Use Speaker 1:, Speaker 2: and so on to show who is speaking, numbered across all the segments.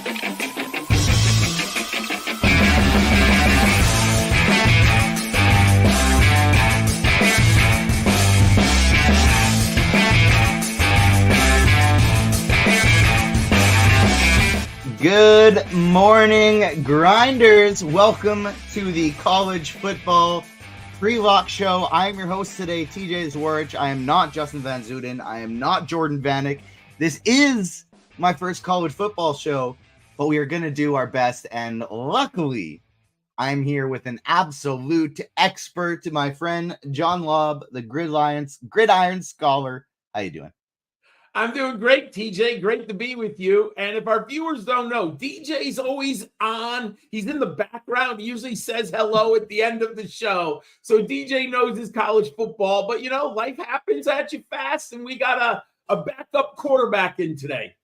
Speaker 1: Good morning, Grinders. Welcome to the College Football Pre-Lock Show. I am your host today, TJ Zwarych. I am not Justin Van Zuden. I am not Jordan Vanek. This is my first college football show, but we are going to do our best. And luckily, I'm here with an absolute expert, my friend John Laub, the Gridiron Scholar. How you doing?
Speaker 2: I'm doing great, TJ. Great to be with you. And if our viewers don't know, DJ's always on. He's in the background. He usually says hello at the end of the show. So DJ knows his college football. But, you know, life happens at you fast, and we got a backup quarterback in today.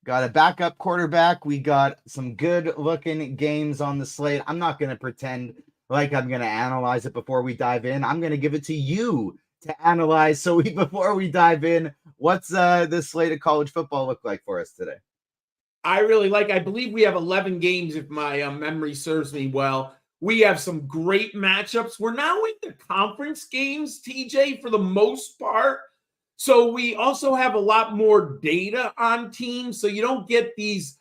Speaker 1: Got a backup quarterback. We got some good-looking games on the slate. I'm not going to pretend like I'm going to analyze it before we dive in. I'm going to give it to you to analyze. So before we dive in, what's this slate of college football look like for us today?
Speaker 2: I believe we have 11 games, if my memory serves me well. We have some great matchups. We're now into conference games, TJ, for the most part. So we also have a lot more data on teams. So you don't get these,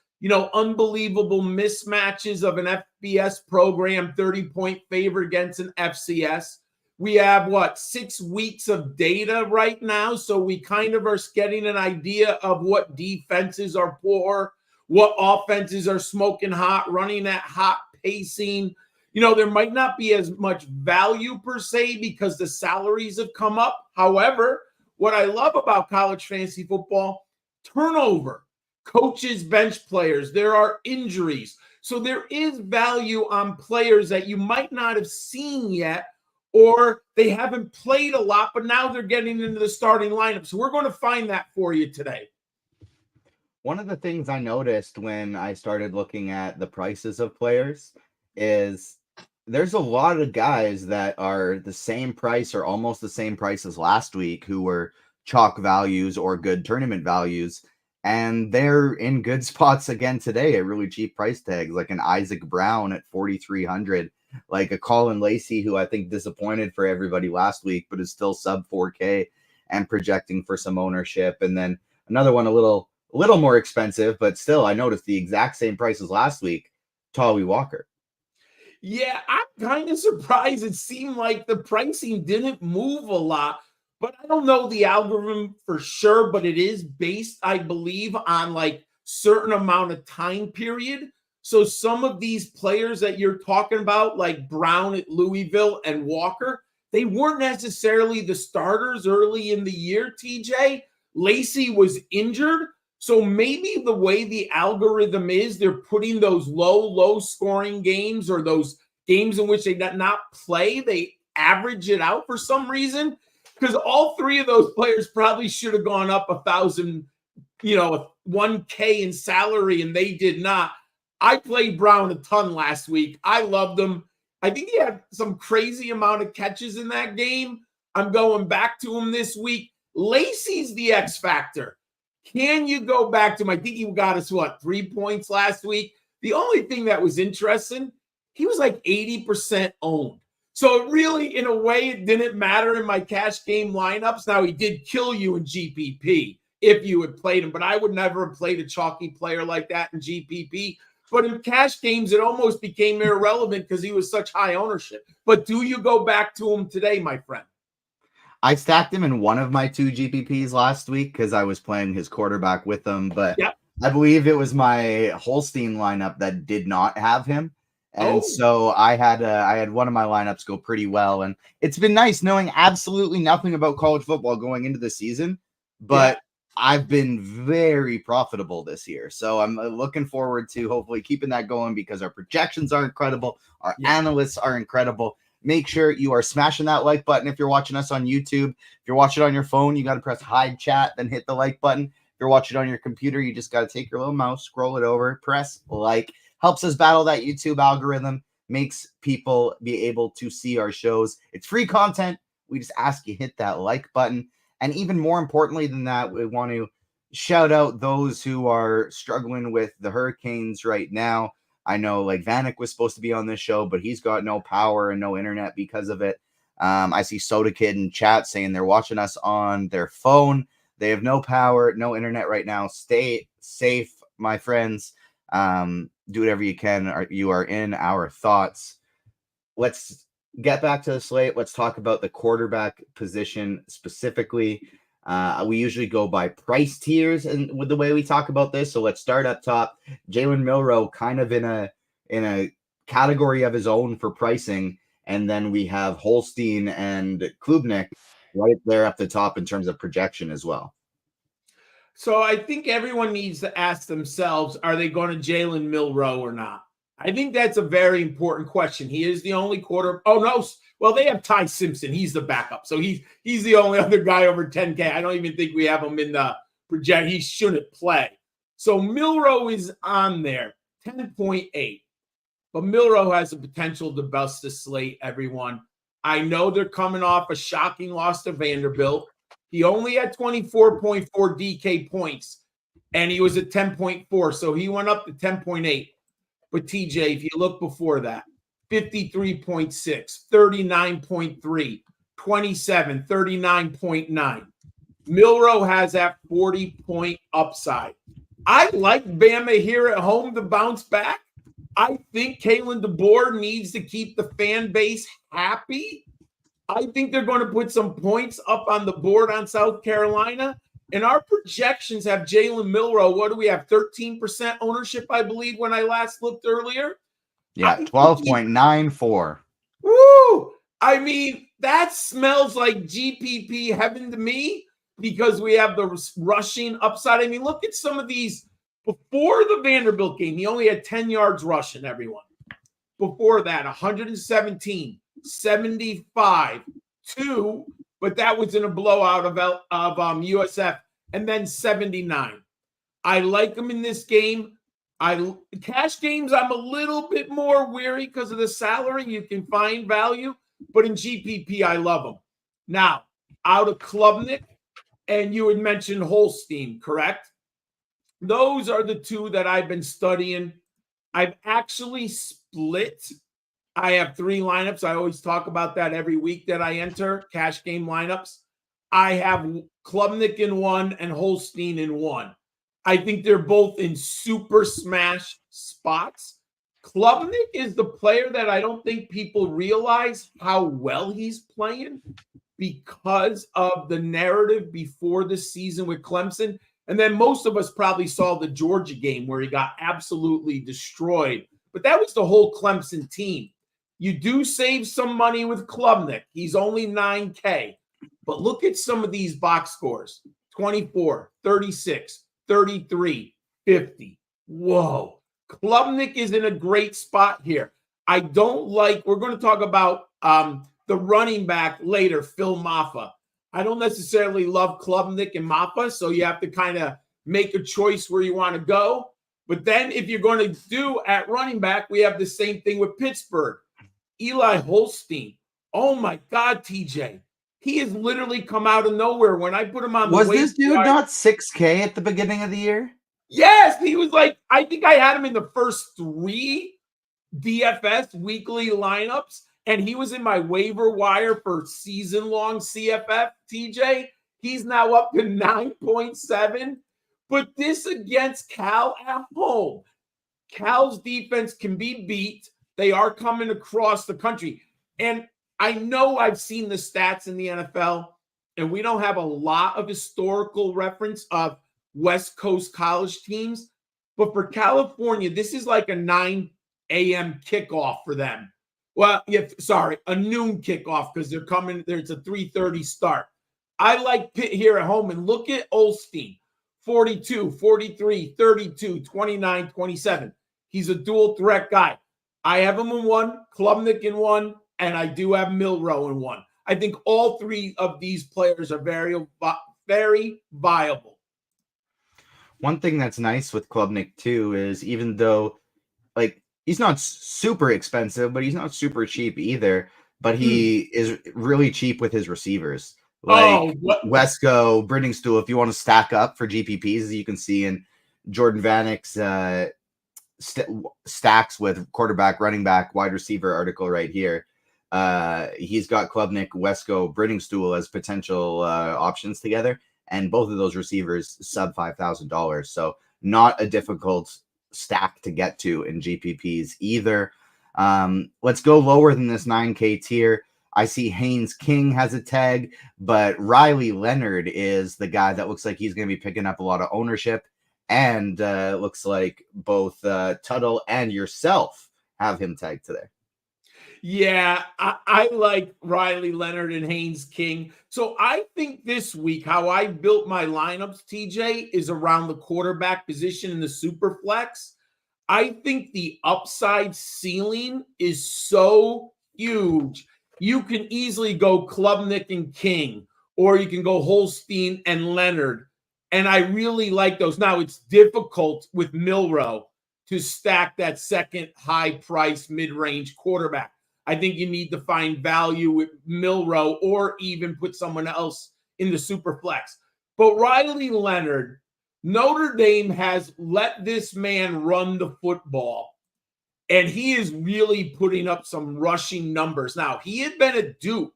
Speaker 2: unbelievable mismatches of an FBS program, 30-point favor against an FCS. We have, 6 weeks of data right now, so we kind of are getting an idea of what defenses are poor, what offenses are smoking hot, running at hot pacing. There might not be as much value per se because the salaries have come up. However, what I love about college fantasy football, turnover, coaches bench players, there are injuries. So there is value on players that you might not have seen yet, or they haven't played a lot, but now they're getting into the starting lineup. So we're going to find that for you today.
Speaker 1: One of the things I noticed when I started looking at the prices of players is there's a lot of guys that are the same price or almost the same price as last week who were chalk values or good tournament values. And they're in good spots again today at really cheap price tags, like an Isaac Brown at 4,300. Like a Colin Lacey, who I think disappointed for everybody last week, but is still sub 4K and projecting for some ownership. And then another one a little more expensive, but still I noticed the exact same price as last week, Tolly Walker.
Speaker 2: Yeah, I'm kind of surprised. It seemed like the pricing didn't move a lot, but I don't know the algorithm for sure, but it is based, I believe, on like certain amount of time period. So some of these players that you're talking about, like Brown at Louisville and Walker, they weren't necessarily the starters early in the year, TJ. Lacey was injured. So maybe the way the algorithm is, they're putting those low scoring games or those games in which they did not play, they average it out for some reason. Because all three of those players probably should have gone up 1,000, 1K in salary, and they did not. I played Brown a ton last week. I loved him. I think he had some crazy amount of catches in that game. I'm going back to him this week. Lacey's the X factor. Can you go back to him? I think he got us, 3 points last week. The only thing that was interesting, he was like 80% owned. So it really, in a way, it didn't matter in my cash game lineups. Now, he did kill you in GPP if you had played him, but I would never have played a chalky player like that in GPP. But in cash games, it almost became irrelevant because he was such high ownership. But do you go back to him today, my friend?
Speaker 1: I stacked him in one of my 2 GPPs last week because I was playing his quarterback with him. But yep. I believe it was my Holstein lineup that did not have him. And so I had one of my lineups go pretty well. And it's been nice knowing absolutely nothing about college football going into the season. But I've been very profitable this year. So I'm looking forward to hopefully keeping that going because our projections are incredible. Our analysts are incredible. Make sure you are smashing that like button if you're watching us on YouTube. If you're watching on your phone, you got to press hide chat, then hit the like button. If you're watching on your computer, you just got to take your little mouse, scroll it over, press like. Helps us battle that YouTube algorithm, makes people be able to see our shows. It's free content. We just ask you hit that like button. And even more importantly than that, we want to, shout out those who are struggling with the Hurricanes right now. I know like Vanek was supposed to be on this show, but he's got no power and no internet because of it. I see Soda Kid in chat saying they're watching us on their phone. They have no power, no internet right now. Stay safe, my friends. Do whatever you can. You are in our thoughts. Let's get back to the slate. Let's talk about the quarterback position specifically. We usually go by price tiers and with the way we talk about this. So let's start up top. Jalen Milroe kind of in a category of his own for pricing. And then we have Holstein and Klubnik right there at the top in terms of projection as well.
Speaker 2: So I think everyone needs to ask themselves, are they going to Jalen Milroe or not? I think that's a very important question. He is the only quarter. Oh, no. Well, they have Ty Simpson. He's the backup. So he's the only other guy over 10K. I don't even think we have him in the project. He shouldn't play. So Milroe is on there, 10.8. But Milroe has the potential to bust the slate, everyone. I know they're coming off a shocking loss to Vanderbilt. He only had 24.4 DK points, and he was at 10.4. So he went up to 10.8. But TJ, if you look before that, 53.6, 39.3, 27, 39.9. Milroe has that 40-point upside. I like Bama here at home to bounce back. I think Kalen DeBoer needs to keep the fan base happy. I think they're going to put some points up on the board on South Carolina. And our projections have Jalen Milroe. What do we have? 13% ownership, I believe, when I last looked earlier.
Speaker 1: Yeah, 12.94.
Speaker 2: Woo! I mean, that smells like GPP heaven to me because we have the rushing upside. I mean, look at some of these. Before the Vanderbilt game, he only had 10 yards rushing, everyone. Before that, 117, 75, 2, but that was in a blowout of USF, and then 79. I like him in this game. Cash games, I'm a little bit more weary because of the salary. You can find value, but in GPP, I love him. Now, out of Klubnik, and you had mentioned Holstein, correct? Those are the two that I've been studying. I've actually split. I have 3 lineups. I always talk about that every week that I enter, cash game lineups. I have Klubnik in 1 and Holstein in 1. I think they're both in super smash spots. Klubnik is the player that I don't think people realize how well he's playing because of the narrative before the season with Clemson. And then most of us probably saw the Georgia game where he got absolutely destroyed. But that was the whole Clemson team. You do save some money with Klubnik. He's only 9K. But look at some of these box scores. 24, 36, 33, 50. Whoa. Klubnik is in a great spot here. I don't like, we're going to talk about the running back later, Phil Maffa. I don't necessarily love Klubnik and Mappa, so you have to kind of make a choice where you want to go. But then if you're going to do at running back, we have the same thing with Pittsburgh. Eli Holstein. Oh, my God, TJ. He has literally come out of nowhere. When I put him on the
Speaker 1: Was this dude not 6K at the beginning of the year?
Speaker 2: Yes, he was like, I think I had him in the first 3 DFS weekly lineups. And he was in my waiver wire for season-long CFF, TJ. He's now up to 9.7. But this against Cal at home. Cal's defense can be beat. They are coming across the country. And I know I've seen the stats in the NFL, and we don't have a lot of historical reference of West Coast college teams. But for California, this is like a 9 a.m. kickoff for them. Well, a noon kickoff because they're coming. There's a 3:30 start. I like Pitt here at home, and look at Olstein, 42, 43, 32, 29, 27. He's a dual threat guy. I have him in 1, Klubnik in 1, and I do have Milroe in 1. I think all 3 of these players are very, very viable.
Speaker 1: One thing that's nice with Klubnik too is even though, like, he's not super expensive, but he's not super cheap either. But he is really cheap with his receivers. Like Wesco, Brittingstool, if you want to stack up for GPPs, as you can see in Jordan Vanek's stacks with quarterback, running back, wide receiver article right here. He's got Klubnik, Wesco, Brittingstool as potential options together, and both of those receivers sub $5,000. So not a difficult stack to get to in GPPs either. Let's go lower than this 9K tier. I see Haynes King has a tag, but Riley Leonard is the guy that looks like he's going to be picking up a lot of ownership. And looks like both Tuttle and yourself have him tagged today.
Speaker 2: Yeah, I like Riley Leonard and Haynes King. So I think this week how I built my lineups, TJ, is around the quarterback position in the super flex. I think the upside ceiling is so huge. You can easily go Klubnik and King, or you can go Holstein and Leonard. And I really like those. Now, it's difficult with Milroe to stack that second high-price mid-range quarterback. I think you need to find value with Milroe or even put someone else in the super flex. But Riley Leonard, Notre Dame has let this man run the football, and he is really putting up some rushing numbers. Now, he had been at Duke,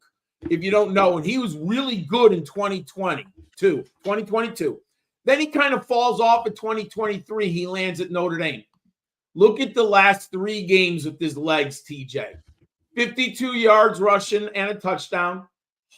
Speaker 2: if you don't know, and he was really good in 2022. Then he kind of falls off in 2023. He lands at Notre Dame. Look at the last 3 games with his legs, TJ. 52 yards rushing and a touchdown,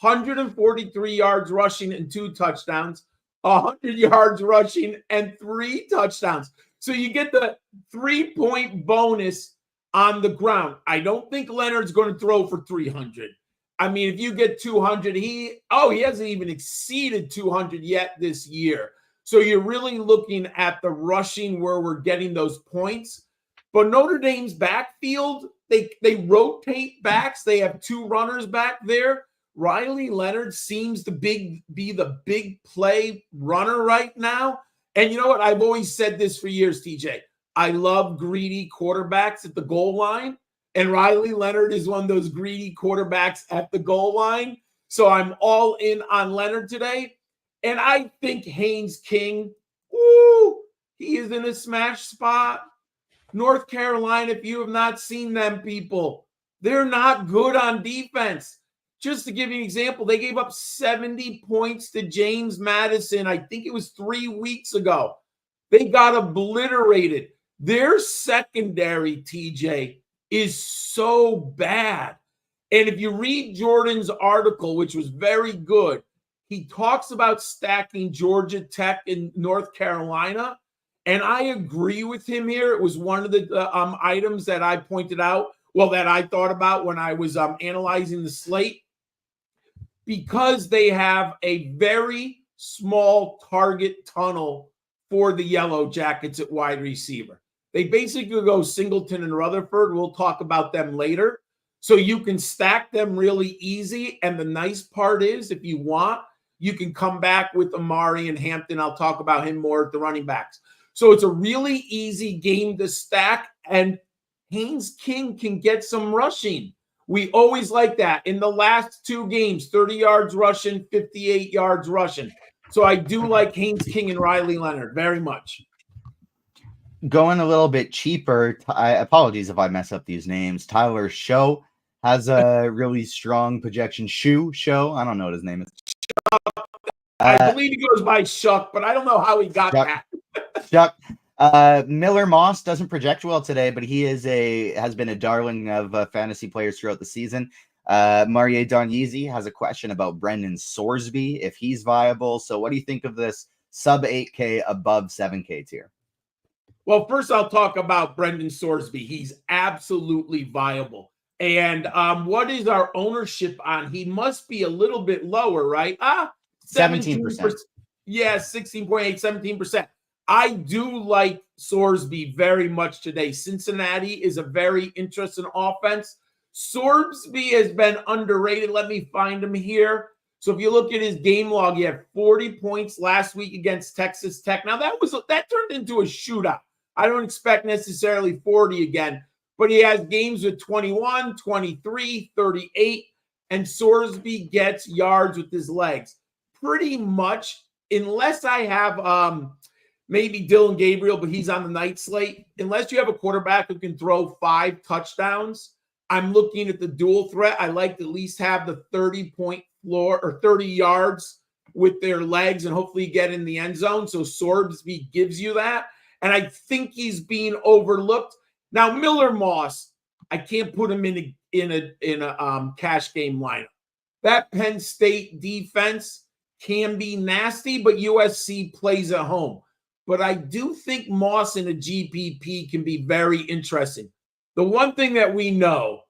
Speaker 2: 143 yards rushing and 2 touchdowns, 100 yards rushing and 3 touchdowns. So you get the 3-point bonus on the ground. I don't think Leonard's going to throw for 300. I mean, if you get 200, he hasn't even exceeded 200 yet this year. So you're really looking at the rushing where we're getting those points. But Notre Dame's backfield, they rotate backs. They have 2 runners back there. Riley Leonard seems to be the big play runner right now. And you know what? I've always said this for years, TJ. I love greedy quarterbacks at the goal line. And Riley Leonard is one of those greedy quarterbacks at the goal line. So I'm all in on Leonard today. And I think Haynes King, he is in a smash spot. North Carolina, if you have not seen them, people, they're not good on defense. Just to give you an example, they gave up 70 points to James Madison. I think it was 3 weeks ago. They got obliterated. Their secondary, TJ, is so bad. And if you read Jordan's article, which was very good, he talks about stacking Georgia Tech and North Carolina. And I agree with him here. It was one of the items that I pointed out, that I thought about when I was analyzing the slate, because they have a very small target tunnel for the Yellow Jackets at wide receiver. They basically go Singleton and Rutherford. We'll talk about them later. So you can stack them really easy. And the nice part is, if you want, you can come back with Amari and Hampton. I'll talk about him more at the running backs. So it's a really easy game to stack, and Haynes King can get some rushing. We always like that. In the last 2 games, 30 yards rushing, 58 yards rushing. So I do like Haynes King and Riley Leonard very much.
Speaker 1: Going a little bit cheaper, apologies if I mess up these names. Tyler Show has a really strong projection. Show, I don't know what his name is.
Speaker 2: I believe he goes by Shuck, but I don't know how he got that.
Speaker 1: Chuck. Miller Moss doesn't project well today, but he has been a darling of fantasy players throughout the season. Marie Donyeezy has a question about Brendan Sorsby, if he's viable. So what do you think of this sub 8K, above 7K tier?
Speaker 2: Well, first I'll talk about Brendan Sorsby. He's absolutely viable. And what is our ownership on? He must be a little bit lower, right?
Speaker 1: 17%.
Speaker 2: Yeah, 16.8, 17%. I do like Sorsby very much today. Cincinnati is a very interesting offense. Sorsby has been underrated. Let me find him here. So if you look at his game log, he had 40 points last week against Texas Tech. Now that turned into a shootout. I don't expect necessarily 40 again, but he has games with 21, 23, 38. and Sorsby gets yards with his legs. Pretty much, unless I have maybe Dylan Gabriel, but he's on the night slate. Unless you have a quarterback who can throw 5 touchdowns, I'm looking at the dual threat. I like to at least have the 30-point floor or 30 yards with their legs and hopefully get in the end zone. So Sorsby gives you that. And I think he's being overlooked. Now, Miller Moss, I can't put him in a cash game lineup. That Penn State defense can be nasty, but USC plays at home. But I do think Moss in a GPP can be very interesting. The one thing that we know,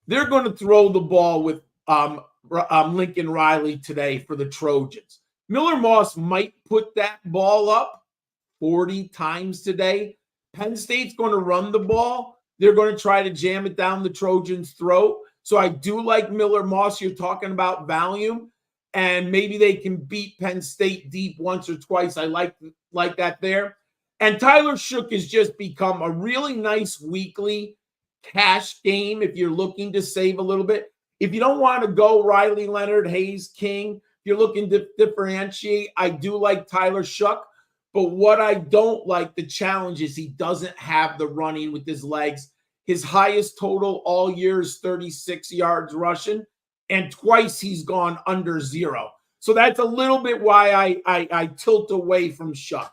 Speaker 2: they're going to throw the ball with Lincoln Riley today for the Trojans. Miller Moss might put that ball up 40 times today. Penn State's going to run the ball. They're going to try to jam it down the Trojans' throat. So I do like Miller Moss. You're talking about volume, and maybe they can beat Penn State deep once or twice. I like that there. And Tyler Shook has just become a really nice weekly cash game if you're looking to save a little bit. If you don't want to go Riley Leonard, Hayes King, if you're looking to differentiate, I do like Tyler Shook. But what I don't like, the challenge is he doesn't have the running with his legs. His highest total all year is 36 yards rushing, and twice he's gone under 0. So that's a little bit why I tilt away from Shook.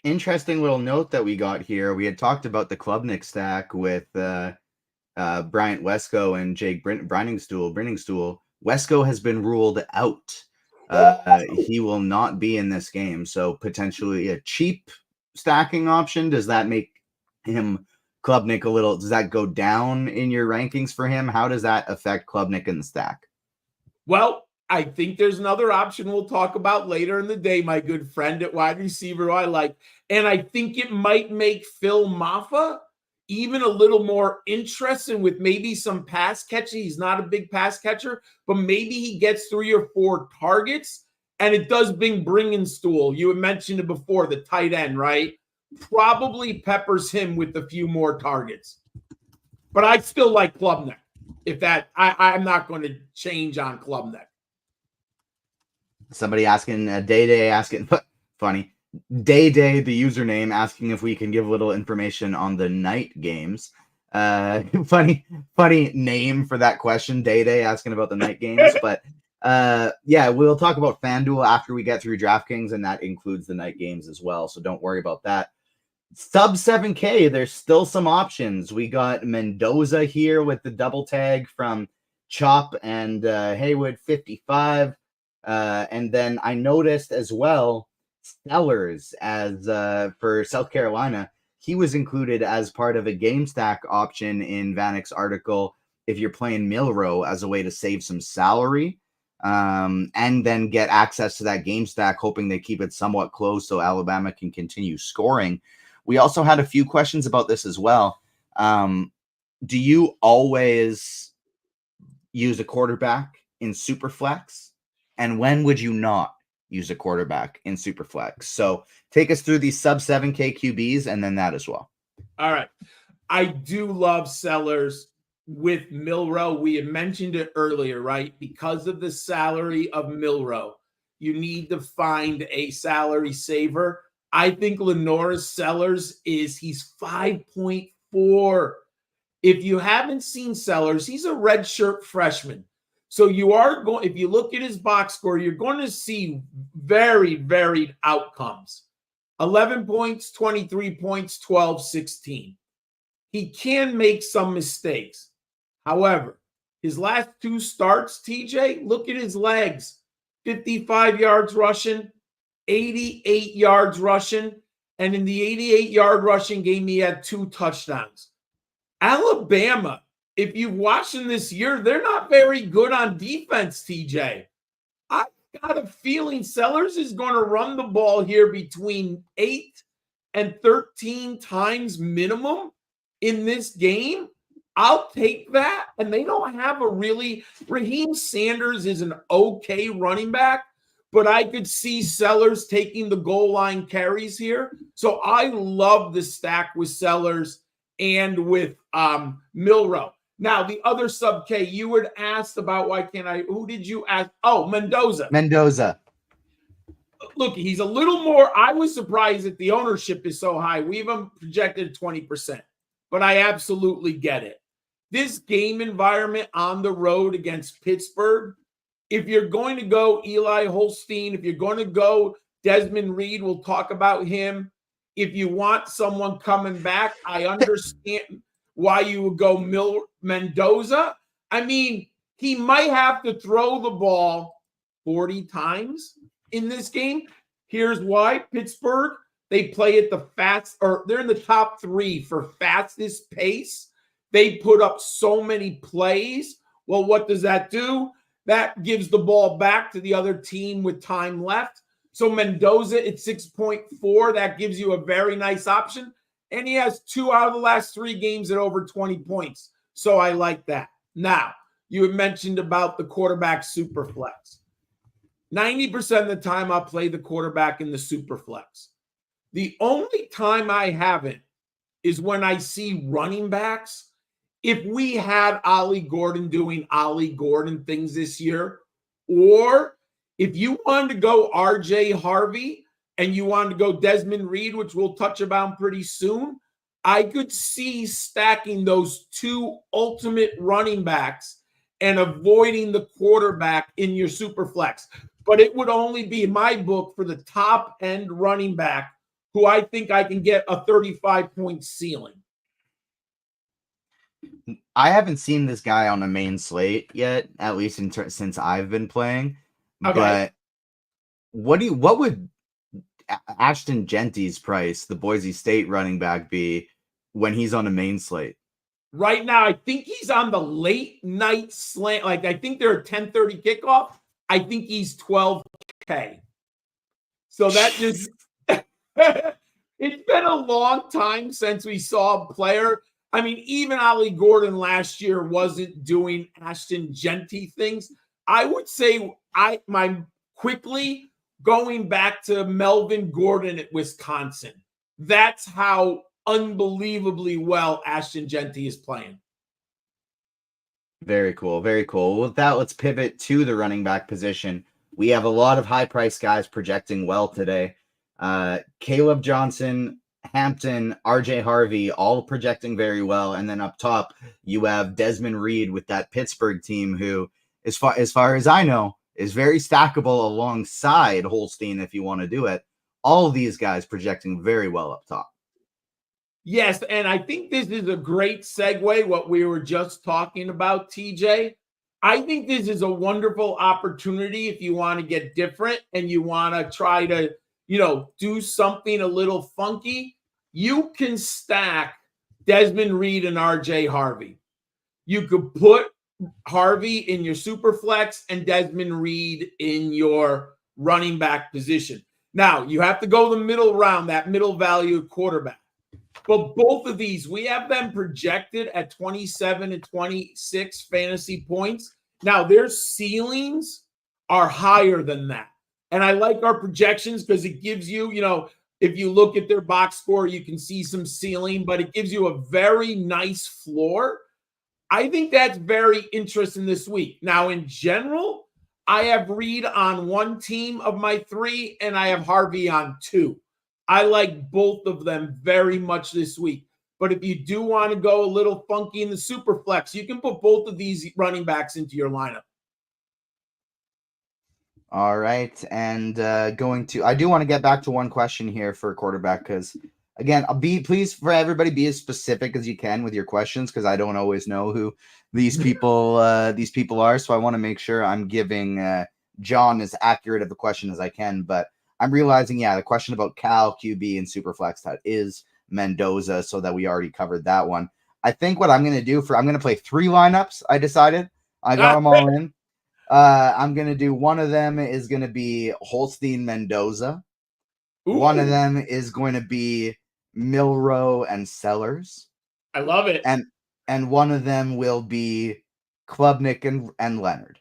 Speaker 1: Interesting little note that we got here. We had talked about the Klubnik stack with Bryant Wesco and Jake Brenningstool. Wesco has been ruled out. He will not be in this game. So potentially a cheap stacking option. Does that make him Klubnik a little? Does that go down in your rankings for him? How does that affect Klubnik in the stack?
Speaker 2: Well, I think there's another option we'll talk about later in the day, my good friend at wide receiver who I like. And I think it might make Phil Maffa even a little more interesting with maybe some pass catching. He's not a big pass catcher, but maybe he gets 3 or 4 targets, and it does bring Bringenstool. You had mentioned it before, the tight end, right? Probably peppers him with a few more targets. But I still like Klubnik. I'm not going to change on Klubnik.
Speaker 1: Somebody asking, Day asking, funny, Day, the username, asking if we can give a little information on the night games. Funny name for that question, Day asking about the night games. But yeah, we'll talk about FanDuel after we get through DraftKings, and that includes the night games as well. So don't worry about that. Sub 7K, there's still some options. We got Mendoza here with the double tag from Chop and Haywood 55. And then I noticed as well, Sellers as for South Carolina, he was included as part of a game stack option in Vanek's article if you're playing Milrow as a way to save some salary and then get access to that game stack, hoping they keep it somewhat close so Alabama can continue scoring. We also had a few questions about this as well. Do you always use a quarterback in Superflex? And when would you not use a quarterback in Superflex? So take us through these sub 7K QBs and then that as well.
Speaker 2: All right. I do love Sellers with Milrow. We had mentioned it earlier, right? Because of the salary of Milrow, you need to find a salary saver. I think Lenore's Sellers he's 5.4. If you haven't seen Sellers, he's a redshirt freshman. So you are going, if you look at his box score, you're going to see very varied outcomes. 11 points, 23 points, 12, 16. He can make some mistakes. However, his last 2 starts, TJ, look at his legs. 55 yards rushing, 88 yards rushing, and in the 88-yard rushing game, he had 2 touchdowns. Alabama, if you've watched them this year, they're not very good on defense, TJ. I've got a feeling Sellers is going to run the ball here between 8 and 13 times minimum in this game. I'll take that. And they don't have a really – Raheem Sanders is an okay running back, but I could see Sellers taking the goal line carries here. So I love the stack with Sellers and with Milrow. Now, the other sub K, you had asked about why can't I? Who did you ask? Oh, Mendoza. Look, he's a little more. I was surprised that the ownership is so high. We even projected 20%, but I absolutely get it. This game environment on the road against Pittsburgh, if you're going to go Eli Holstein, if you're going to go Desmond Reed, we'll talk about him. If you want someone coming back, I understand why you would go Mendoza. I mean, he might have to throw the ball 40 times in this game. Here's why. Pittsburgh, they play at the they're in the top 3 for fastest pace. They put up so many plays. Well, what does that do? That gives the ball back to the other team with time left. So Mendoza at 6.4, that gives you a very nice option. And he has 2 out of the last 3 games at over 20 points. So I like that. Now, you had mentioned about the quarterback super flex. 90% of the time I'll play the quarterback in the super flex. The only time I haven't is when I see running backs. If we had Ollie Gordon doing Ollie Gordon things this year, or if you wanted to go RJ Harvey and you wanted to go Desmond Reed, which we'll touch about pretty soon, I could see stacking those 2 ultimate running backs and avoiding the quarterback in your super flex. But it would only be in my book for the top end running back who I think I can get a 35-point ceiling.
Speaker 1: I haven't seen this guy on a main slate yet, at least since I've been playing. Okay. But what would Ashton Genty's price, the Boise State running back, be when he's on a main slate?
Speaker 2: Right now, I think he's on the late night slant. Like, I think they're a 10:30 kickoff. I think he's 12K. So that just it's been a long time since we saw a player. I mean, even Ollie Gordon last year wasn't doing Ashton Genty things. I would say my quickly going back to Melvin Gordon at Wisconsin. That's how unbelievably well Ashton Genty is playing.
Speaker 1: Very cool. Very cool. With that, let's pivot to the running back position. We have a lot of high-priced guys projecting well today. Caleb Johnson, Hampton, RJ Harvey, all projecting very well. And then up top, you have Desmond Reed with that Pittsburgh team who, as far as I know, is very stackable alongside Holstein if you want to do it. All of these guys projecting very well up top.
Speaker 2: Yes, and I think this is a great segue, what we were just talking about, TJ. I think this is a wonderful opportunity if you want to get different and you want to try to, do something a little funky. You can stack Desmond Reed and RJ Harvey. You could put Harvey in your super flex and Desmond Reed in your running back position. Now, you have to go the middle round, that middle value quarterback. But both of these, we have them projected at 27 and 26 fantasy points. Now, their ceilings are higher than that. And I like our projections because it gives you, if you look at their box score, you can see some ceiling, but it gives you a very nice floor. I think that's very interesting this week. Now, in general, I have Reed on 1 team of my 3, and I have Harvey on 2. I like both of them very much this week. But if you do want to go a little funky in the super flex, you can put both of these running backs into your lineup.
Speaker 1: All right. And I do want to get back to one question here for quarterback because, again, please, for everybody, be as specific as you can with your questions because I don't always know who these people are. So I want to make sure I'm giving John as accurate of a question as I can. But I'm realizing, the question about Cal, QB, and Superflex, that is Mendoza, so that we already covered that one. I think what I'm going to do I'm going to play 3 lineups, I decided. I got them all in. I'm going to do one of them is going to be Holstein Mendoza. Ooh. One of them is going to be Milrow and Sellers.
Speaker 2: I love it.
Speaker 1: And one of them will be Klubnik and Leonard.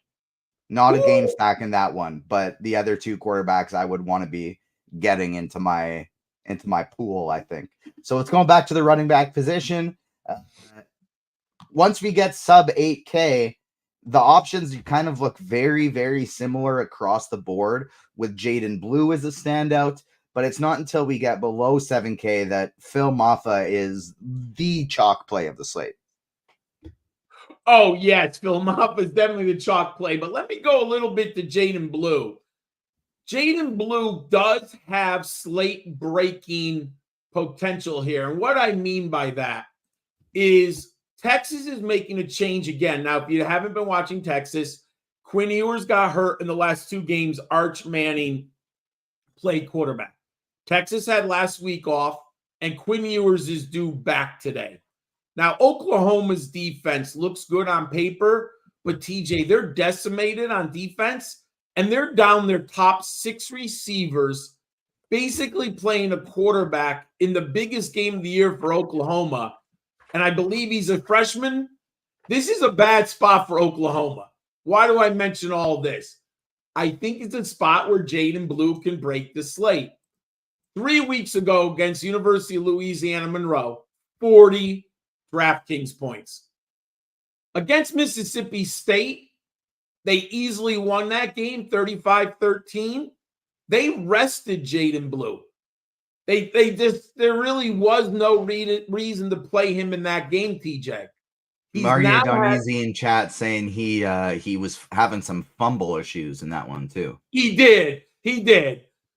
Speaker 1: Not a game stack in that one, but the other 2 quarterbacks I would want to be getting into my pool, I think. So let's go back to the running back position. once we get sub 8K, the options kind of look very, very similar across the board, with Jaden Blue as a standout. But it's not until we get below 7K that Phil Maffa is the chalk play of the slate.
Speaker 2: Oh, yes, Phil Maffa is definitely the chalk play. But let me go a little bit to Jaden Blue. Jaden Blue does have slate breaking potential here. And what I mean by that is Texas is making a change again. Now, if you haven't been watching Texas, Quinn Ewers got hurt in the last 2 games. Arch Manning played quarterback. Texas had last week off, and Quinn Ewers is due back today. Now, Oklahoma's defense looks good on paper, but TJ, they're decimated on defense, and they're down their top 6 receivers, basically playing a quarterback in the biggest game of the year for Oklahoma. And I believe he's a freshman. This is a bad spot for Oklahoma. Why do I mention all this? I think it's a spot where Jaden Blue can break the slate. 3 weeks ago against University of Louisiana Monroe, 40 DraftKings points. Against Mississippi State, they easily won that game, 35-13. They rested Jaden Blue. There really was no reason to play him in that game, TJ.
Speaker 1: Mario Donizzi in chat saying he was having some fumble issues in that one too.
Speaker 2: He did.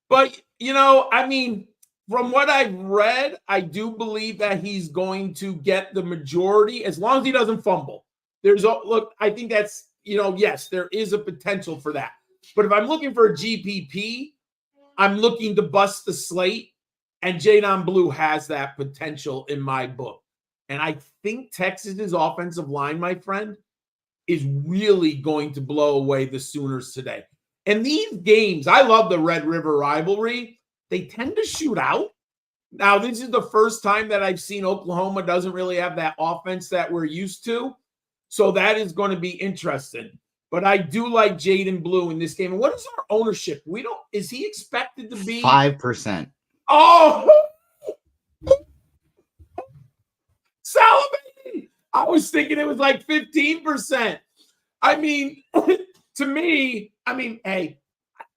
Speaker 2: But, I mean, from what I've read, I do believe that he's going to get the majority as long as he doesn't fumble. I think that's, yes, there is a potential for that. But if I'm looking for a GPP, I'm looking to bust the slate, and Jaden Blue has that potential in my book. And I think Texas's offensive line, my friend, is really going to blow away the Sooners today. And these games, I love the Red River rivalry. They tend to shoot out. Now, this is the first time that I've seen Oklahoma doesn't really have that offense that we're used to. So that is going to be interesting. But I do like Jaden Blue in this game. And what is our ownership? Is he expected to be
Speaker 1: 5%?
Speaker 2: Oh, salivating. I was thinking it was like 15%. I mean, to me, hey,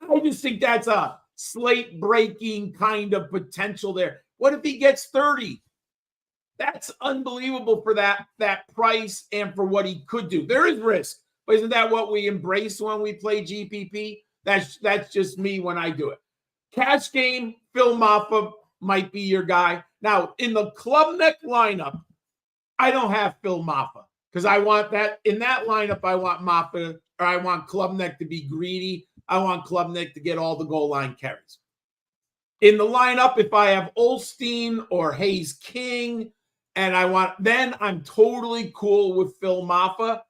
Speaker 2: I just think that's a slate breaking kind of potential there. What if he gets 30? That's unbelievable for that price and for what he could do. There is risk, but isn't that what we embrace when we play GPP? That's just me when I do it. Cash game, Phil Maffa might be your guy. Now, in the Club Neck lineup, I don't have Phil Maffa because I want that. In that lineup, I want Maffa, or I want Club Neck to be greedy. I want Club Neck to get all the goal line carries. In the lineup, if I have Olstein or Hayes King, then I'm totally cool with Phil Maffa.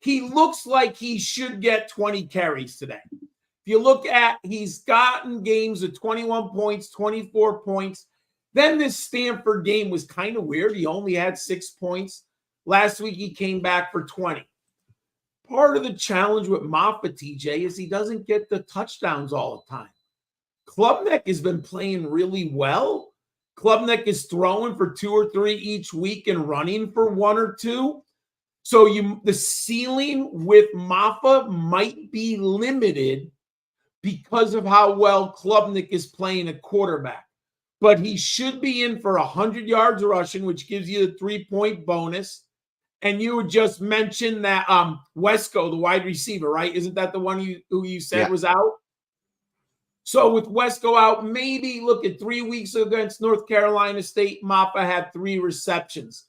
Speaker 2: He looks like he should get 20 carries today. If you look at, he's gotten games of 21 points, 24 points. Then this Stanford game was kind of weird. He only had 6 points. Last week, he came back for 20. Part of the challenge with Maffa, TJ, is he doesn't get the touchdowns all the time. Klubnik has been playing really well. Klubnik is throwing for 2 or 3 each week and running for 1 or 2. So the ceiling with Maffa might be limited because of how well Klubnik is playing at quarterback. But he should be in for 100 yards rushing, which gives you the 3-point bonus. And you would just mention that Wesco, the wide receiver, right? Isn't that the one who you said was out? So with Wesco out, maybe look at 3 weeks against North Carolina State, Maffa had 3 receptions.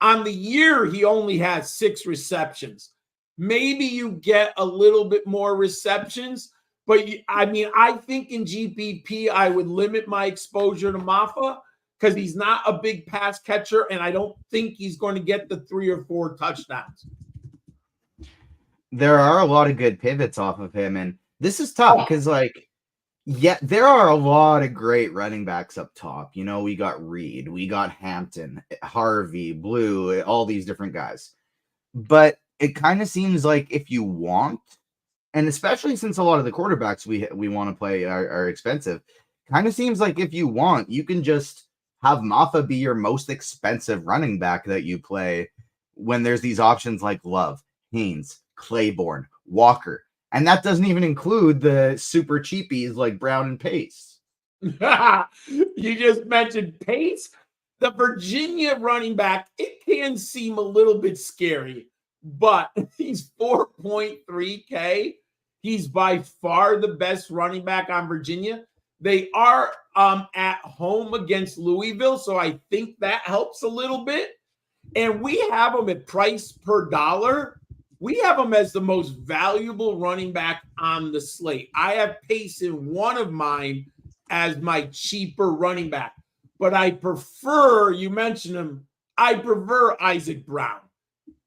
Speaker 2: On the year, he only has 6 receptions. Maybe you get a little bit more receptions. But, I think in GPP, I would limit my exposure to Maffa because he's not a big pass catcher, and I don't think he's going to get the 3 or 4 touchdowns.
Speaker 1: There are a lot of good pivots off of him, and this is tough because, there are a lot of great running backs up top. We got Reed, we got Hampton, Harvey, Blue, all these different guys. But it kind of seems like if you want, and especially since a lot of the quarterbacks we want to play are expensive, kind of seems like if you want, you can just have Maffa be your most expensive running back that you play when there's these options like Love, Haynes, Claiborne, Walker. And that doesn't even include the super cheapies like Brown and Pace.
Speaker 2: You just mentioned Pace. The Virginia running back, it can seem a little bit scary, but he's 4.3K. He's by far the best running back on Virginia. They are at home against Louisville, so I think that helps a little bit. And we have him at price per dollar. We have him as the most valuable running back on the slate. I have Pace in one of mine as my cheaper running back. But I prefer, you mentioned him, I prefer Isaac Brown.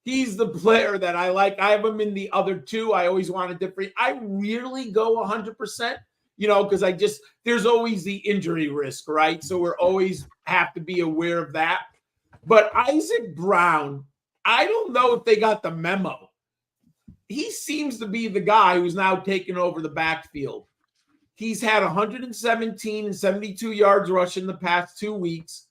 Speaker 2: He's the player that I like. I have him in the other two. I always want a different. I rarely go 100%, because there's always the injury risk, right? So we're always have to be aware of that. But Isaac Brown, I don't know if they got the memo. He seems to be the guy who's now taking over the backfield. He's had 117 and 72 yards rushing the past 2 weeks.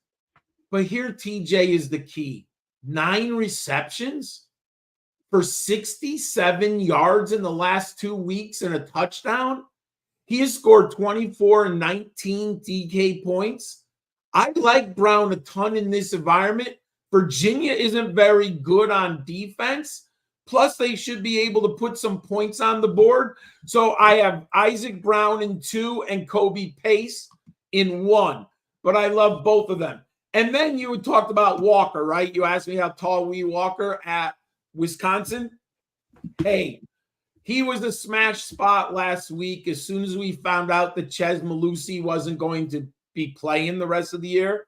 Speaker 2: But here, TJ, is the key. 9 receptions for 67 yards in the last 2 weeks and a touchdown. He has scored 24 and 19 DK points. I like Brown a ton in this environment. Virginia isn't very good on defense. Plus, they should be able to put some points on the board. So I have Isaac Brown in 2 and Kobe Pace in 1. But I love both of them. And then you talked about Walker, right? You asked me how tall we Walker at Wisconsin. Hey, he was a smash spot last week as soon as we found out that Chez Malusi wasn't going to be playing the rest of the year.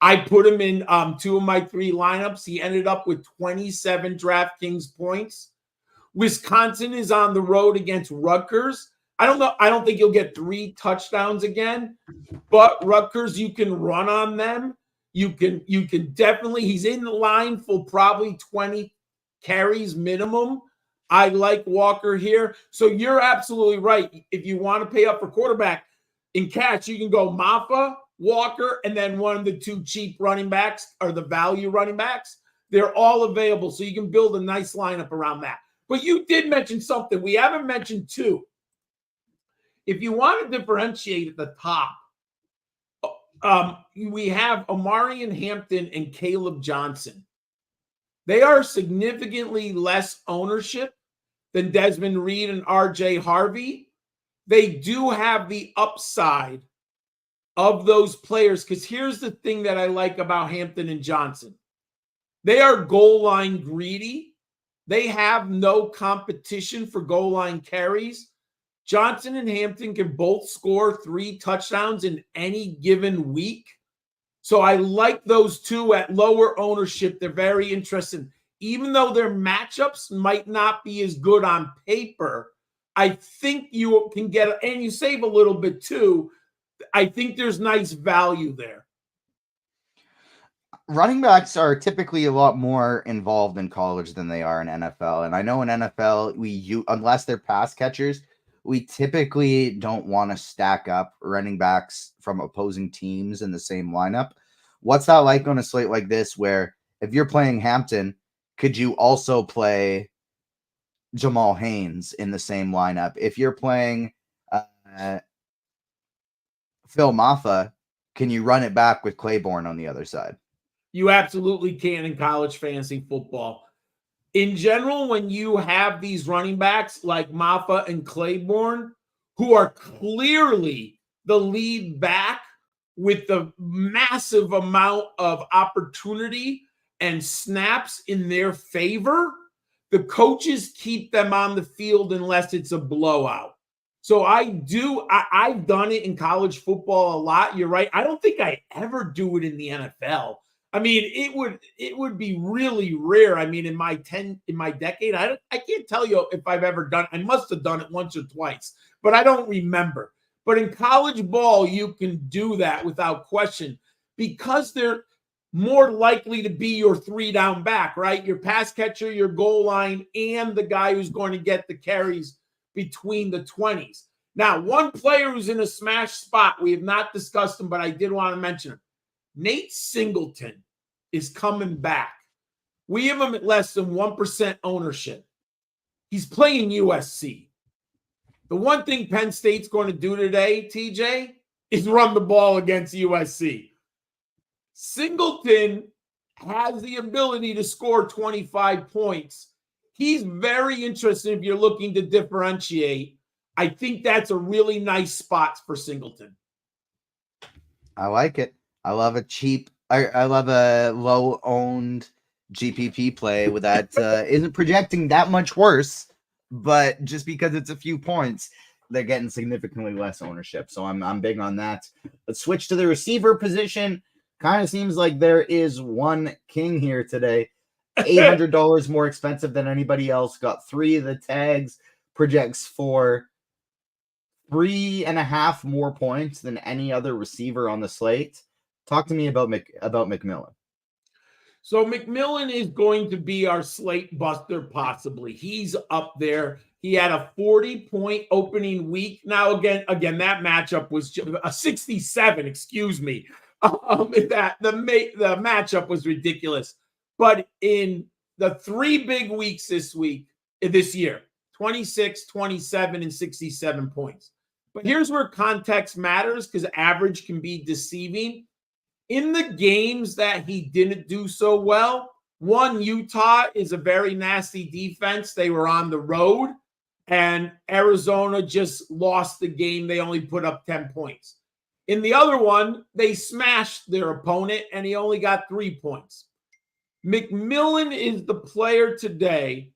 Speaker 2: I put him in 2 of my 3 lineups. He ended up with 27 DraftKings points. Wisconsin is on the road against Rutgers. I don't know. I don't think you'll get 3 touchdowns again, but Rutgers, you can run on them. You can definitely, he's in the line for probably 20 carries minimum. I like Walker here. So you're absolutely right. If you want to pay up for quarterback in cash, you can go Maffa, Walker, and then one of the 2 cheap running backs or the value running backs. They're all available, so you can build a nice lineup around that. But you did mention something we haven't mentioned too. If you want to differentiate at the top, we have Omarion Hampton and Caleb Johnson. They are significantly less ownership than Desmond Reed and RJ Harvey. They do have the upside of those players, because here's the thing that I like about Hampton and Johnson. They are goal line greedy. They have no competition for goal line carries. Johnson and Hampton can both score 3 touchdowns in any given week. So I like those 2 at lower ownership. They're very interesting. Even though their matchups might not be as good on paper, I think you can get, and you save a little bit too. I think there's nice value there.
Speaker 1: Running backs are typically a lot more involved in college than they are in NFL. And I know in NFL, unless they're pass catchers, we typically don't want to stack up running backs from opposing teams in the same lineup. What's that like on a slate like this, where if you're playing Hampton, could you also play Jamal Haynes in the same lineup? If you're playing Phil Maffa, can you run it back with Claiborne on the other side?
Speaker 2: You absolutely can in college fantasy football. In general, when you have these running backs like Maffa and Claiborne, who are clearly the lead back with the massive amount of opportunity and snaps in their favor, the coaches keep them on the field unless it's a blowout. So I've done it in college football a lot. You're right. I don't think I ever do it in the NFL. I mean, it would be really rare. I mean, in my decade, I can't tell you if I've ever done it. I must have done it once or twice, but I don't remember. But in college ball, you can do that without question, because they're more likely to be your 3-down back, right? Your pass catcher, your goal line, and the guy who's going to get the carries between the 20s. Now, one player who's in a smash spot, we have not discussed him, but I did want to mention him. Nate Singleton is coming back. We have him at less than 1% ownership. He's playing USC. The one thing Penn State's going to do today, TJ, is run the ball against USC. Singleton has the ability to score 25 points. He's very interesting if you're looking to differentiate. I think that's a really nice spot for Singleton.
Speaker 1: I like it. I love a cheap, I love a low-owned GPP play with that isn't projecting that much worse, but just because it's a few points, they're getting significantly less ownership. So I'm big on that. Let's switch to the receiver position. Kind of seems like there is one king here today. $800 more expensive than anybody else. Got 3 of the tags. Projects for 3.5 more points than any other receiver on the slate. Talk to me about McMillan.
Speaker 2: So McMillan is going to be our slate buster, possibly. He's up there. He had a 40-point opening week. Now, again, that matchup was a 67, excuse me. The matchup was ridiculous. But in the 3 big weeks this year, 26, 27, and 67 points. But here's where context matters because average can be deceiving. In the games that he didn't do so well, Utah is a very nasty defense. They were on the road, and Arizona just lost the game. They only put up 10 points. In the other one, they smashed their opponent, and he only got 3 points. McMillan is the player today.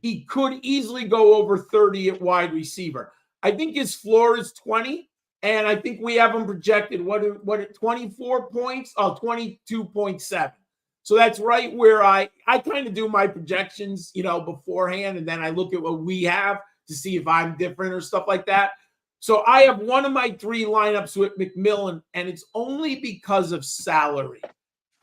Speaker 2: He could easily go over 30 at wide receiver. I think his floor is 20. And I think we have him projected, what 24 points? Oh, 22.7. So that's right where I kind of do my projections, beforehand. And then I look at what we have to see if I'm different or stuff like that. So I have one of my 3 lineups with McMillan, and it's only because of salary.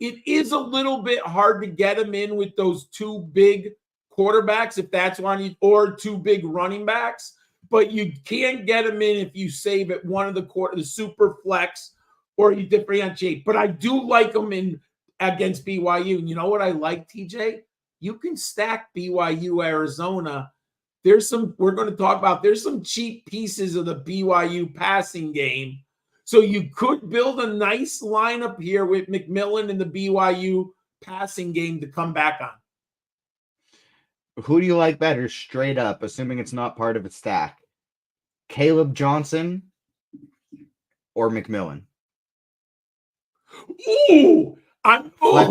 Speaker 2: It is a little bit hard to get him in with those 2 big quarterbacks, if that's one, or 2 big running backs. But you can get him in if you save at one of the super flex, or you differentiate. But I do like him in against BYU. And you know what I like, TJ? You can stack BYU Arizona. There's some cheap pieces of the BYU passing game. So you could build a nice lineup here with McMillan and the BYU passing game to come back on.
Speaker 1: Who do you like better, straight up, assuming it's not part of a stack? Caleb Johnson or McMillan?
Speaker 2: Ooh, I'm going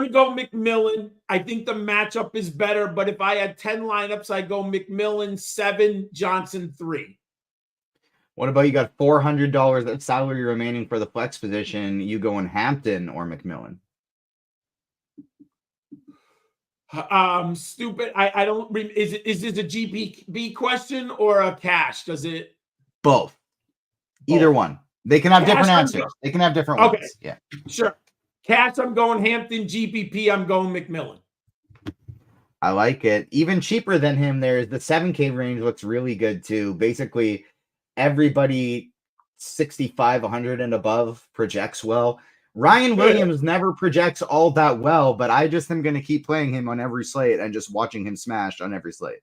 Speaker 2: to go McMillan. I think the matchup is better, but if I had 10 lineups, I go McMillan 7, Johnson 3.
Speaker 1: What about you got $400 of salary remaining for the flex position? You going Hampton or McMillan?
Speaker 2: Stupid. I don't. Is this a GPB question or a cash? Does it?
Speaker 1: Both. Either one. They can have cash, different answers. They can have different ones. Yeah.
Speaker 2: Sure. Cash, I'm going Hampton. GPP, I'm going McMillan.
Speaker 1: I like it. Even cheaper than him, there's the 7K range looks really good too. Basically, everybody 65, 100 and above projects well. Ryan Williams never projects all that well, but I just am going to keep playing him on every slate and just watching him smash on every slate.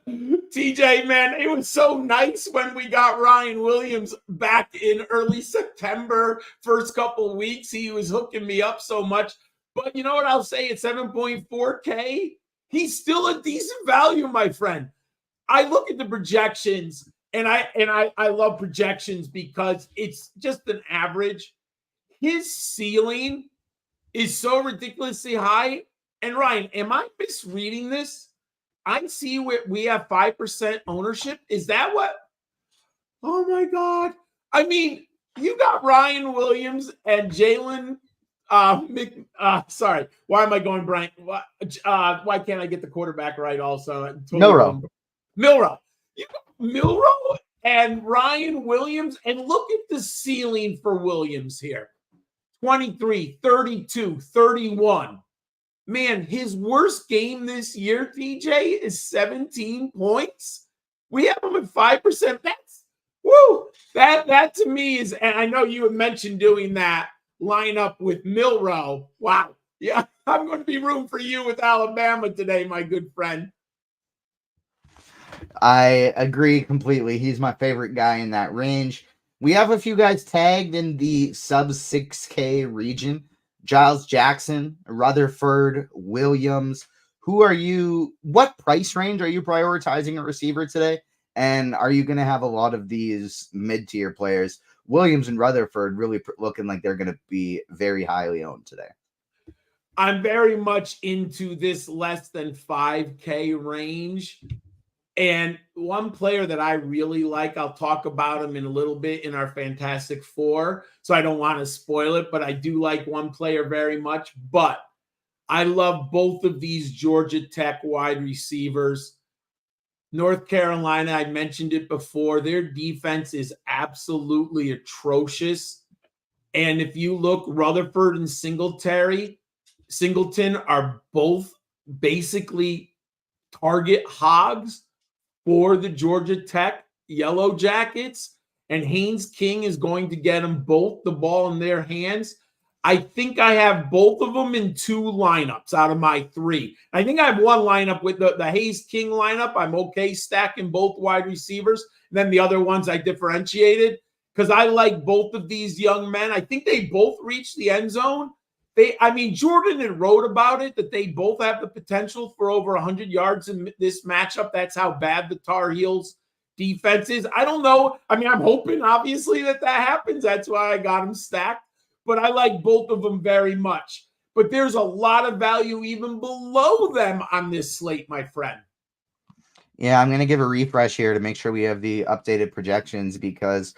Speaker 2: TJ, man, it was so nice when we got Ryan Williams back in early September, first couple of weeks. He was hooking me up so much. But you know what I'll say? At 7.4K, he's still a decent value, my friend. I look at the projections, and I love projections because it's just an average. His ceiling is so ridiculously high. And Ryan, am I misreading this? I see we have 5% ownership. Is that what? Oh my God. I mean, you got Ryan Williams and Jalen. Sorry. Why am I going Brian? Why can't I get the quarterback right also?
Speaker 1: Milrow.
Speaker 2: You got Milrow and Ryan Williams. And look at the ceiling for Williams here. 23, 32, 31. Man, his worst game this year, TJ, is 17 points. We have him at 5%. That's woo. That to me is, and I know you had mentioned doing that line up with Milrow. Wow. Yeah, I'm going to be rooting for you with Alabama today, my good friend.
Speaker 1: I agree completely. He's my favorite guy in that range. We have a few guys tagged in the sub 6K region. Giles Jackson, Rutherford, Williams. What price range are you prioritizing a receiver today? And are you going to have a lot of these mid-tier players? Williams and Rutherford really looking like they're going to be very highly owned today.
Speaker 2: I'm very much into this less than 5K range. And one player that I really like, I'll talk about him in a little bit in our Fantastic Four, so I don't want to spoil it, but I do like one player very much. But I love both of these Georgia Tech wide receivers. North Carolina, I mentioned it before, their defense is absolutely atrocious. And if you look, Rutherford and Singleton are both basically target hogs for the Georgia Tech Yellow Jackets, and Haynes King is going to get them both the ball in their hands. I think I have both of them in 2 lineups out of my 3. I think I have one lineup with the Haynes King lineup. I'm okay stacking both wide receivers. And then the other ones I differentiated because I like both of these young men. I think they both reached the end zone. Jordan had wrote about it, that they both have the potential for over 100 yards in this matchup. That's how bad the Tar Heels defense is. I don't know. I'm hoping, obviously, that happens. That's why I got them stacked. But I like both of them very much. But there's a lot of value even below them on this slate, my friend.
Speaker 1: Yeah, I'm going to give a refresh here to make sure we have the updated projections because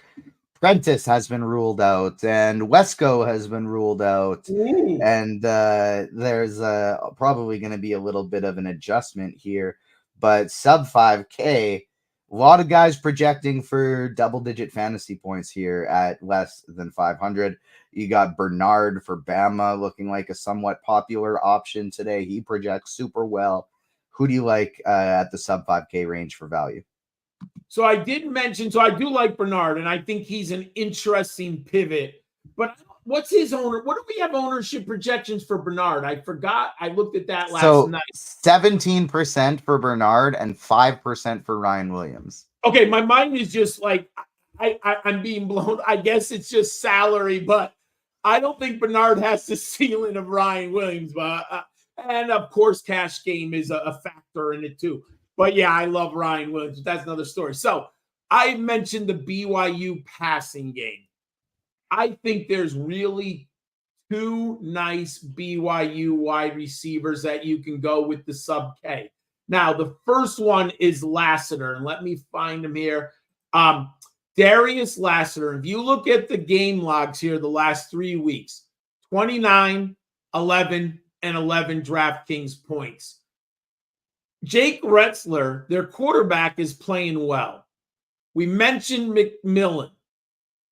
Speaker 1: Prentice has been ruled out and Wesco has been ruled out. Ooh. And there's probably going to be a little bit of an adjustment here. But sub 5K, a lot of guys projecting for double-digit fantasy points here at less than 500. You got Bernard for Bama looking like a somewhat popular option today. He projects super well. Who do you like at the sub 5K range for value?
Speaker 2: So I did mention, so I do like Bernard, and I think he's an interesting pivot. But what's his owner? What do we have ownership projections for Bernard? I forgot. I looked at that last night.
Speaker 1: 17% for Bernard and 5% for Ryan Williams.
Speaker 2: Okay, my mind is just like, I'm being blown. I guess it's just salary, but I don't think Bernard has the ceiling of Ryan Williams. But and of course, cash game is a factor in it too. But yeah, I love Ryan Williams. That's another story. So I mentioned the BYU passing game. I think there's really 2 nice BYU wide receivers that you can go with the sub K. Now, the first one is Lassiter, and let me find him here. Darius Lassiter. If you look at the game logs here the last 3 weeks, 29, 11, and 11 DraftKings points. Jake Retzler, their quarterback, is playing well. We mentioned McMillan.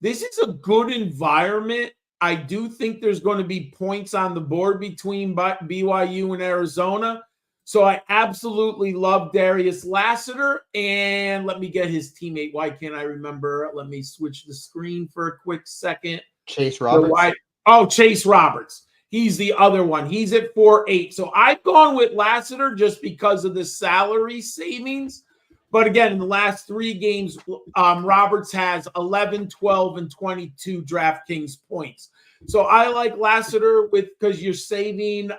Speaker 2: This is a good environment. I do think there's going to be points on the board between BYU and Arizona. So I absolutely love Darius Lassiter. And let me get his teammate. Why can't I remember? Let me switch the screen for a quick second.
Speaker 1: Chase Roberts.
Speaker 2: Chase Roberts. He's the other one. He's at 4.8. So I've gone with Lassiter just because of the salary savings. But again, in the last 3 games, Roberts has 11, 12, and 22 DraftKings points. So I like Lassiter because you're saving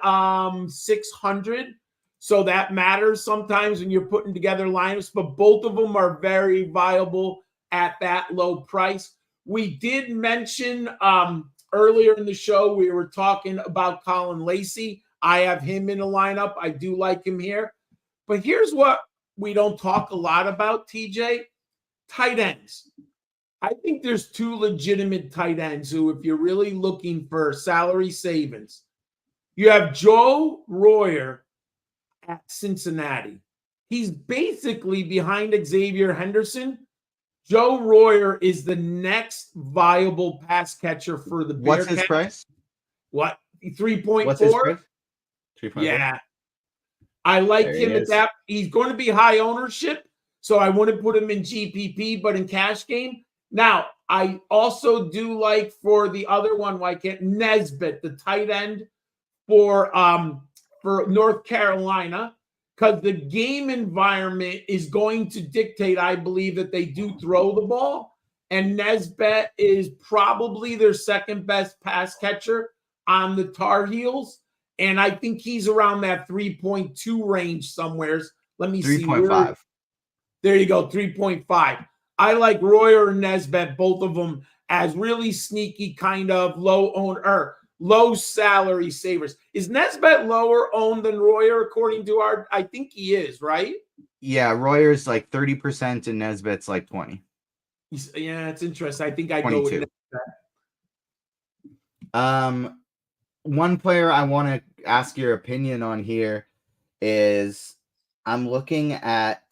Speaker 2: 600. So that matters sometimes when you're putting together lineups. But both of them are very viable at that low price. We did mention earlier in the show, we were talking about Colin Lacey. I have him in a lineup. I do like him here. But here's what we don't talk a lot about, TJ. Tight ends. I think there's 2 legitimate tight ends who, if you're really looking for salary savings, you have Joe Royer at Cincinnati. He's basically behind Xavier Henderson. Joe Royer is the next viable pass catcher for the Bearcats.
Speaker 1: What's his price?
Speaker 2: What? 3.4?
Speaker 1: What's his price?
Speaker 2: 3.4. Yeah. I like him at that. He's going to be high ownership, so I wouldn't put him in GPP, but in cash game. Now, I also do like for the other one, why can't Nesbitt, the tight end for North Carolina, because the game environment is going to dictate, I believe, that they do throw the ball. And Nesbitt is probably their second best pass catcher on the Tar Heels. And I think he's around that 3.2 range somewheres. Let me see.
Speaker 1: 3.5.
Speaker 2: There you go, 3.5. I like Royer and Nesbitt, both of them, as really sneaky kind of low salary savers. Is Nesbitt lower owned than Royer according to I think he is, right?
Speaker 1: Yeah, Royer's like 30% and Nesbitt's like 20.
Speaker 2: Yeah, it's interesting. I think I'd go with
Speaker 1: Nesbitt. One player I want to ask your opinion on here is I'm looking at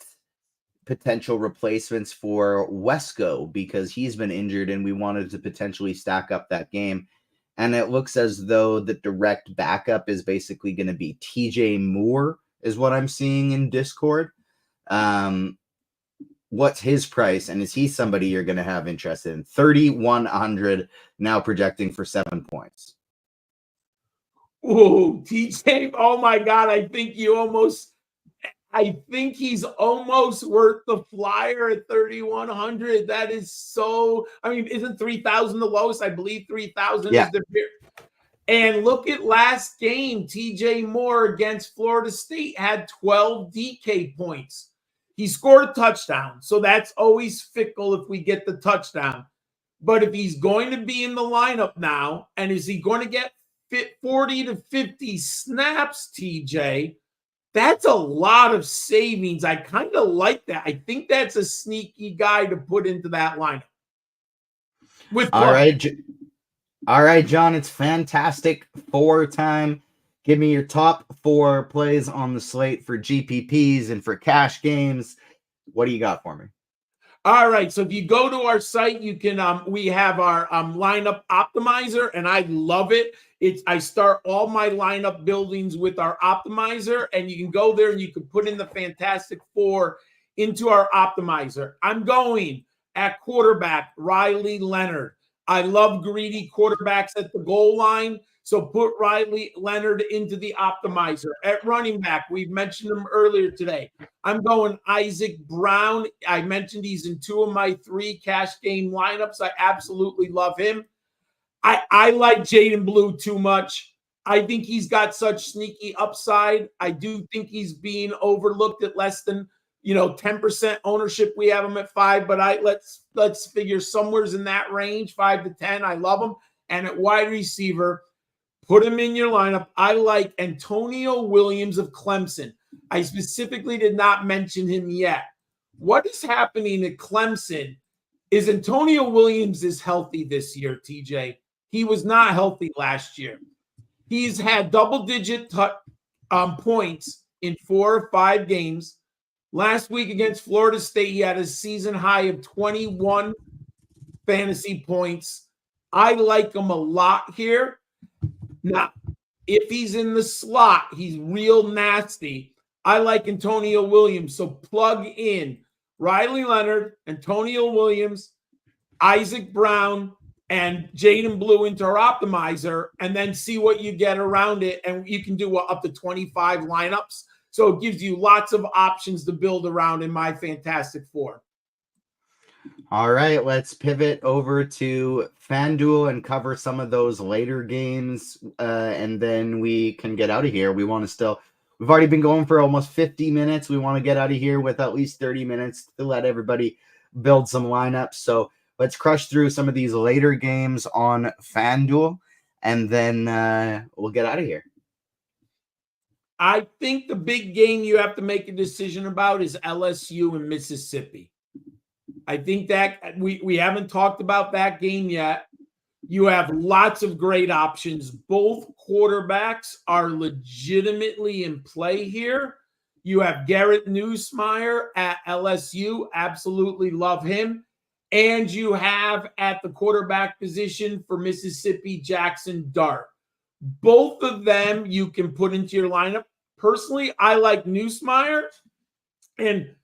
Speaker 1: potential replacements for Wesco because he's been injured and we wanted to potentially stack up that game. And it looks as though the direct backup is basically going to be TJ Moore is what I'm seeing in Discord. What's his price? And is he somebody you're going to have interest in? 3,100 now projecting for 7 points.
Speaker 2: Oh, TJ. Oh my God. I think he's almost worth the flyer at 3,100. That is so, isn't 3,000 the lowest? I believe 3,000 is the beer. And look at last game. TJ Moore against Florida State had 12 DK points. He scored a touchdown. So that's always fickle if we get the touchdown. But if he's going to be in the lineup now, and is he going to get 40 to 50 snaps, TJ? That's a lot of savings. I kind of like that. I think that's a sneaky guy to put into that lineup.
Speaker 1: All right, John, it's fantastic 4 time. Give me your top 4 plays on the slate for GPPs and for cash games. What do you got for me?
Speaker 2: All right. So if you go to our site, you can we have our lineup optimizer, and I love it. I start all my lineup buildings with our optimizer, and you can go there and you can put in the Fantastic Four into our optimizer. I'm going at quarterback, Riley Leonard. I love greedy quarterbacks at the goal line. So put Riley Leonard into the optimizer. At running back, we've mentioned him earlier today. I'm going Isaac Brown. I mentioned he's in 2 of my 3 cash game lineups. I absolutely love him. I like Jaden Blue too much. I think he's got such sneaky upside. I do think he's being overlooked at less than 10% ownership. We have him at 5, but let's figure somewhere's in that range, 5 to 10. I love him. And at wide receiver, put him in your lineup. I like Antonio Williams of Clemson. I specifically did not mention him yet. What is happening at Clemson is Antonio Williams is healthy this year, TJ. He was not healthy last year. He's had double-digit points in 4 or 5 games. Last week against Florida State, he had a season high of 21 fantasy points. I like him a lot here. Now, if he's in the slot, he's real nasty. I like Antonio Williams. So plug in Riley Leonard, Antonio Williams, Isaac Brown, and Jaden Blue into our optimizer, and then see what you get around it. And you can do up to 25 lineups. So it gives you lots of options to build around in my Fantastic Four.
Speaker 1: All right, let's pivot over to FanDuel and cover some of those later games, and then we can get out of here. We've already been going for almost 50 minutes. We want to get out of here with at least 30 minutes to let everybody build some lineups. So let's crush through some of these later games on FanDuel, and then we'll get out of here.
Speaker 2: I think the big game you have to make a decision about is LSU and Mississippi. I think that we haven't talked about that game yet. You have lots of great options. Both quarterbacks are legitimately in play here. You have Garrett Nussmeier at LSU. Absolutely love him. And you have at the quarterback position for Mississippi, Jackson Dart. Both of them you can put into your lineup. Personally, I like Nussmeier. And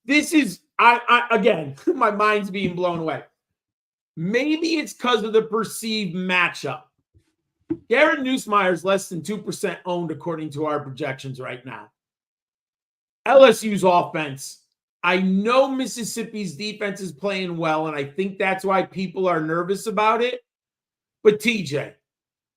Speaker 2: this is, again, my mind's being blown away. Maybe it's because of the perceived matchup. Garrett Nussmeier is less than 2% owned according to our projections right now. LSU's offense. I know Mississippi's defense is playing well, and I think that's why people are nervous about it. But TJ,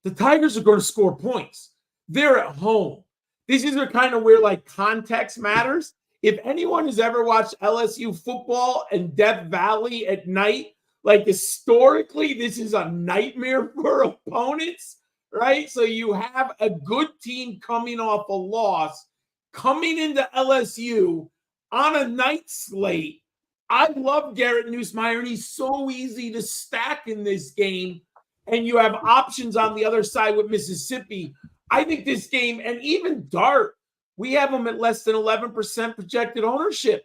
Speaker 2: the Tigers are going to score points. They're at home. This is the kind of where like context matters. If anyone has ever watched LSU football and Death Valley at night, like historically, this is a nightmare for opponents, right? So you have a good team coming off a loss, coming into LSU on a night slate. I love Garrett Nussmeier, and he's so easy to stack in this game. And you have options on the other side with Mississippi. I think this game, and even Dart, we have them at less than 11% projected ownership.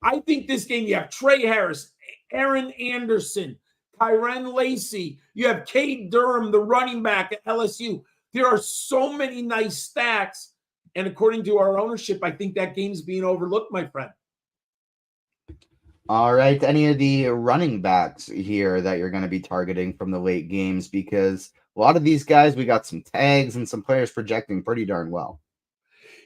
Speaker 2: I think this game, you have Trey Harris, Aaron Anderson, Kyren Lacey. You have Cade Durham, the running back at LSU. There are so many nice stacks. And according to our ownership, I think that game's being overlooked, my friend.
Speaker 1: All right. Any of the running backs here that you're going to be targeting from the late games? Because a lot of these guys, we got some tags and some players projecting pretty darn well.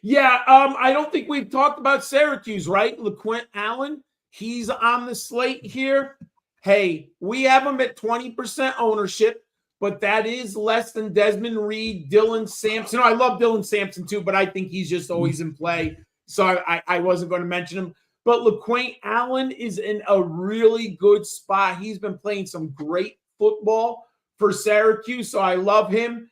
Speaker 2: Yeah, I don't think we've talked about Syracuse, right? LaQuint Allen, he's on the slate here. Hey, we have him at 20% ownership, but that is less than Desmond Reed, Dylan Sampson. I love Dylan Sampson too, but I think he's just always in play. So I wasn't going to mention him. But LaQuint Allen is in a really good spot. He's been playing some great football for Syracuse, so I love him.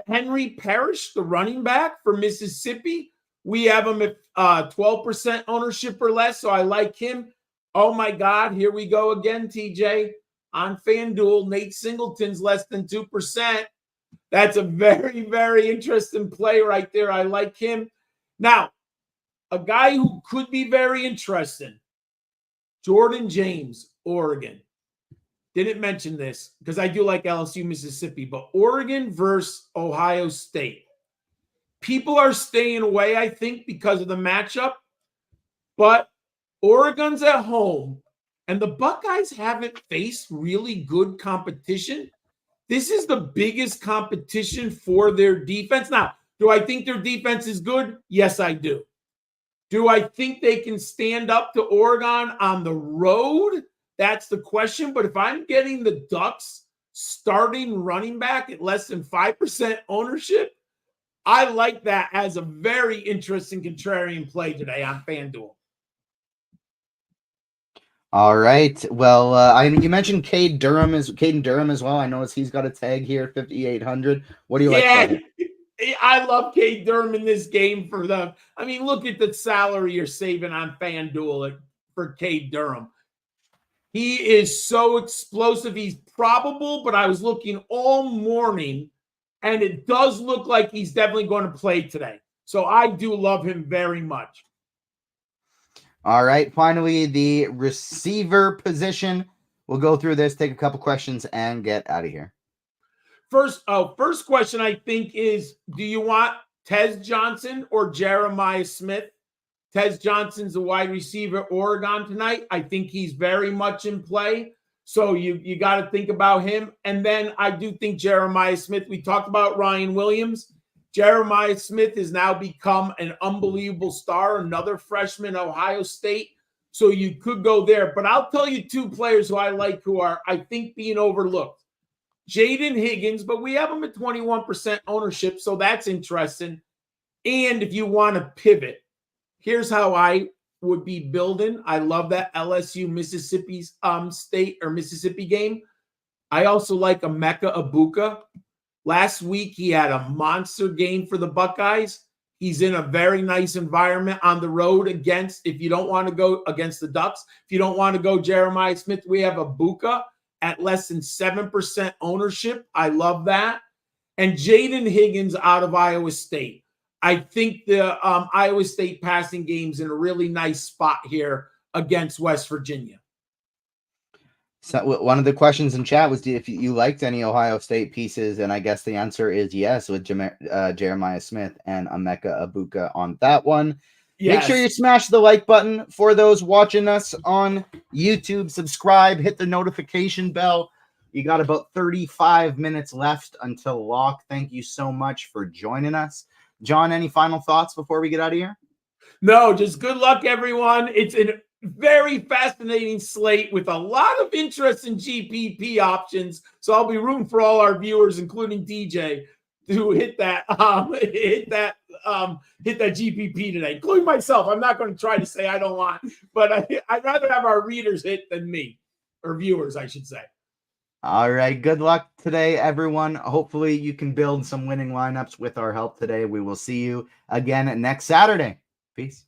Speaker 2: Henry Parrish, the running back for Mississippi, we have him at 12% ownership or less, so I like him. Oh, my God, here we go again, TJ. On FanDuel, Nate Singleton's less than 2%. That's a very, very interesting play right there. I like him. Now, a guy who could be very interesting, Jordan James, Oregon. Didn't mention this because I do like LSU, Mississippi, but Oregon versus Ohio State. People are staying away, I think, because of the matchup, but Oregon's at home, and the Buckeyes haven't faced really good competition. This is the biggest competition for their defense. Now, do I think their defense is good? Yes, I do. Do I think they can stand up to Oregon on the road? That's the question. But if I'm getting the Ducks starting running back at less than 5% ownership, I like that as a very interesting contrarian play today on FanDuel.
Speaker 1: All right. Well, you mentioned Caden Durham as well. I notice he's got a tag here, 5,800. What do you like?
Speaker 2: Yeah, I love Cade Durham in this game for them. I mean, look at the salary you're saving on FanDuel for Cade Durham. He is so explosive. He's probable, but I was looking all morning, and it does look like he's definitely going to play today. So I do love him very much.
Speaker 1: All right. Finally, the receiver position. We'll go through this, take a couple questions, and get out of here.
Speaker 2: First question I think is, do you want Tez Johnson or Jeremiah Smith? Tez Johnson's a wide receiver at Oregon tonight. I think he's very much in play. So you got to think about him. And then I do think Jeremiah Smith, we talked about Ryan Williams. Jeremiah Smith has now become an unbelievable star, another freshman, Ohio State. So you could go there. But I'll tell you two players who I like who are, I think, being overlooked. Jaden Higgins, but we have him at 21% ownership, so that's interesting. And if you want to pivot, here's how I would be building. I love that LSU Mississippi's Mississippi game. I also like Emeka Egbuka. Last week, he had a monster game for the Buckeyes. He's in a very nice environment on the road if you don't want to go against the Ducks, if you don't want to go Jeremiah Smith, we have Egbuka at less than 7% ownership. I love that. And Jaden Higgins out of Iowa State. I think the Iowa State passing game's in a really nice spot here against West Virginia.
Speaker 1: So one of the questions in chat was if you liked any Ohio State pieces, and I guess the answer is yes with Jeremiah Smith and Emeka Egbuka on that one. Make sure you smash the like button for those watching us on YouTube. Subscribe, hit the notification bell. You got about 35 minutes left until lock. Thank you so much for joining us. John, any final thoughts before we get out of here?
Speaker 2: No, just good luck, everyone. It's a very fascinating slate with a lot of interest in GPP options. So I'll be rooting for all our viewers, including DJ, to hit that GPP today, including myself. I'm not going to try to say I don't want, but I'd rather have our readers hit than me, or viewers, I should say.
Speaker 1: All right. Good luck today, everyone. Hopefully you can build some winning lineups with our help today. We will see you again next Saturday. Peace.